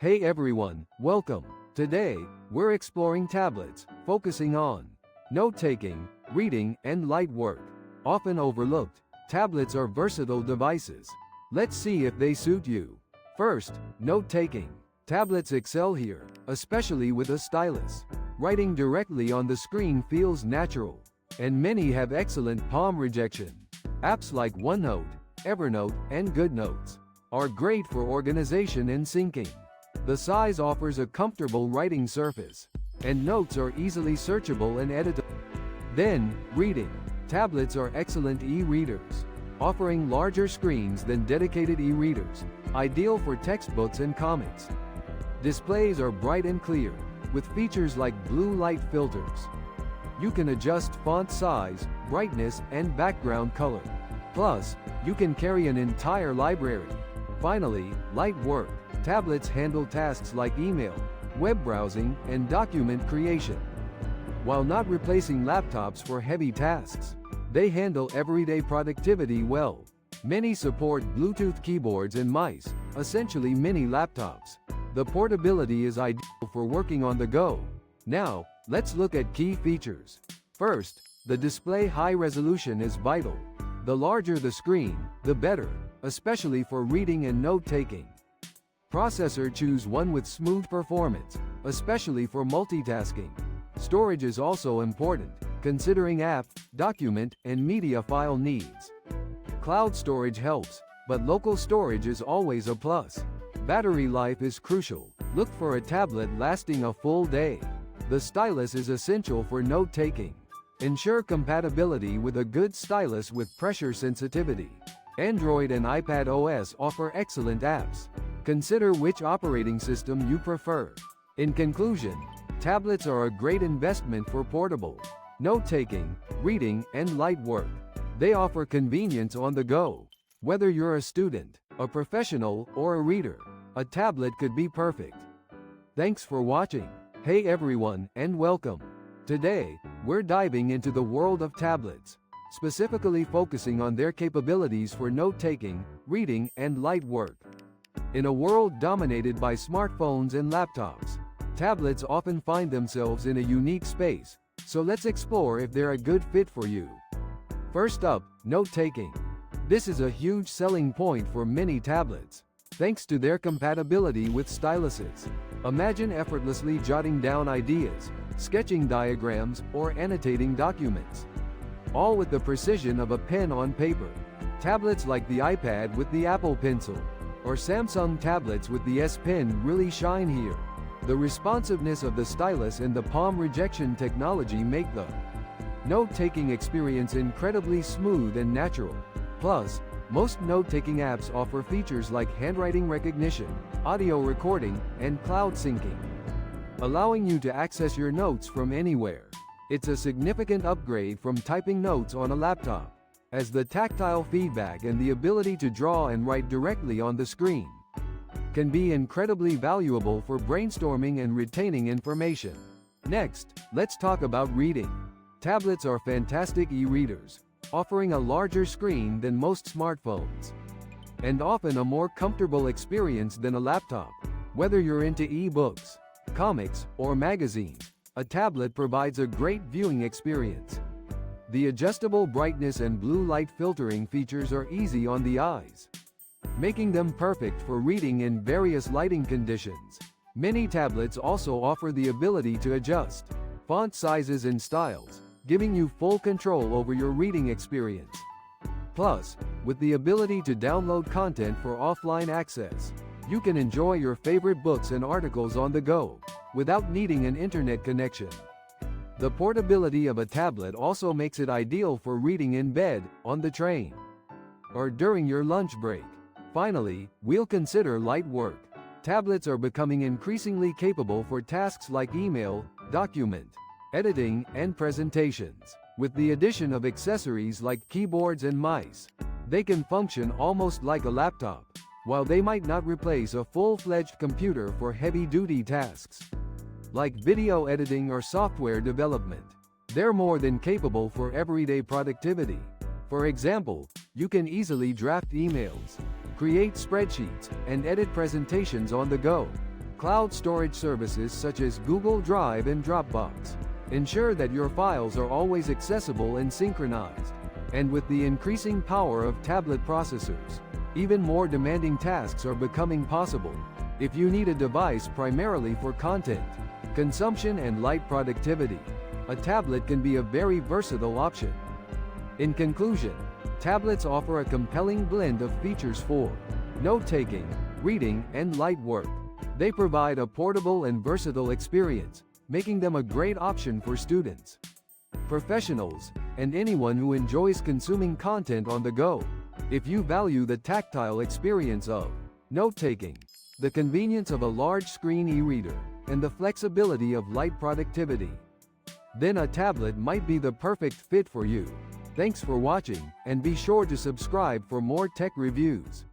Hey everyone, welcome. Today, we're exploring tablets, focusing on note-taking, reading, and light work. Often overlooked, tablets are versatile devices. Let's see if they suit you. First, note-taking. Tablets excel here, especially with a stylus. Writing directly on the screen feels natural, and many have excellent palm rejection. Apps like OneNote, Evernote, and GoodNotes are great for organization and syncing. The size offers a comfortable writing surface, and notes are easily searchable and editable. Then, reading. Tablets are excellent e-readers, offering larger screens than dedicated e-readers, ideal for textbooks and comics. Displays are bright and clear, with features like blue light filters. You can adjust font size, brightness, and background color. Plus, you can carry an entire library. Finally, light work. Tablets handle tasks like email, web browsing, and document creation. While not replacing laptops for heavy tasks, they handle everyday productivity well. Many support Bluetooth keyboards and mice, essentially mini laptops. The portability is ideal for working on the go. Now, let's look at key features. First, the display high resolution is vital. The larger the screen, the better, especially for reading and note-taking. Processor: choose one with smooth performance, especially for multitasking. Storage is also important, considering app, document, and media file needs. Cloud storage helps, but local storage is always a plus. Battery life is crucial. Look for a tablet lasting a full day. The stylus is essential for note-taking. Ensure compatibility with a good stylus with pressure sensitivity. Android and iPad OS offer excellent apps. Consider which operating system you prefer. In conclusion, tablets are a great investment for portable note-taking, reading, and light work. They offer convenience on the go. Whether you're a student, a professional, or a reader, a tablet could be perfect. Thanks for watching. Hey everyone, and welcome. Today, we're diving into the world of tablets, specifically focusing on their capabilities for note-taking, reading, and light work. In a world dominated by smartphones and laptops, tablets often find themselves in a unique space, so let's explore if they're a good fit for you. First up, note-taking. This is a huge selling point for many tablets, thanks to their compatibility with styluses. Imagine effortlessly jotting down ideas, sketching diagrams, or annotating documents, all with the precision of a pen on paper. Tablets like the iPad with the Apple Pencil, or Samsung tablets with the S Pen really shine here. The responsiveness of the stylus and the palm rejection technology make the note-taking experience incredibly smooth and natural. Plus, most note-taking apps offer features like handwriting recognition, audio recording, and cloud syncing, allowing you to access your notes from anywhere. It's a significant upgrade from typing notes on a laptop, as the tactile feedback and the ability to draw and write directly on the screen can be incredibly valuable for brainstorming and retaining information. Next, let's talk about reading. Tablets are fantastic e-readers, offering a larger screen than most smartphones, and often a more comfortable experience than a laptop. Whether you're into e-books, comics, or magazines, a tablet provides a great viewing experience. The adjustable brightness and blue light filtering features are easy on the eyes, making them perfect for reading in various lighting conditions. Many tablets also offer the ability to adjust font sizes and styles, giving you full control over your reading experience. Plus, with the ability to download content for offline access, you can enjoy your favorite books and articles on the go, without needing an internet connection. The portability of a tablet also makes it ideal for reading in bed, on the train, or during your lunch break. Finally, we'll consider light work. Tablets are becoming increasingly capable for tasks like email, document editing, and presentations. With the addition of accessories like keyboards and mice, they can function almost like a laptop. While they might not replace a full-fledged computer for heavy-duty tasks, like video editing or software development, they're more than capable for everyday productivity. For example, you can easily draft emails, create spreadsheets, and edit presentations on the go. Cloud storage services such as Google Drive and Dropbox ensure that your files are always accessible and synchronized. And with the increasing power of tablet processors, even more demanding tasks are becoming possible. If you need a device primarily for content consumption and light productivity, a tablet can be a very versatile option. In conclusion, tablets offer a compelling blend of features for note-taking, reading, and light work. They provide a portable and versatile experience, making them a great option for students, professionals, and anyone who enjoys consuming content on the go. If you value the tactile experience of note-taking, the convenience of a large-screen e-reader, and the flexibility of light productivity, then a tablet might be the perfect fit for you. Thanks for watching, and be sure to subscribe for more tech reviews.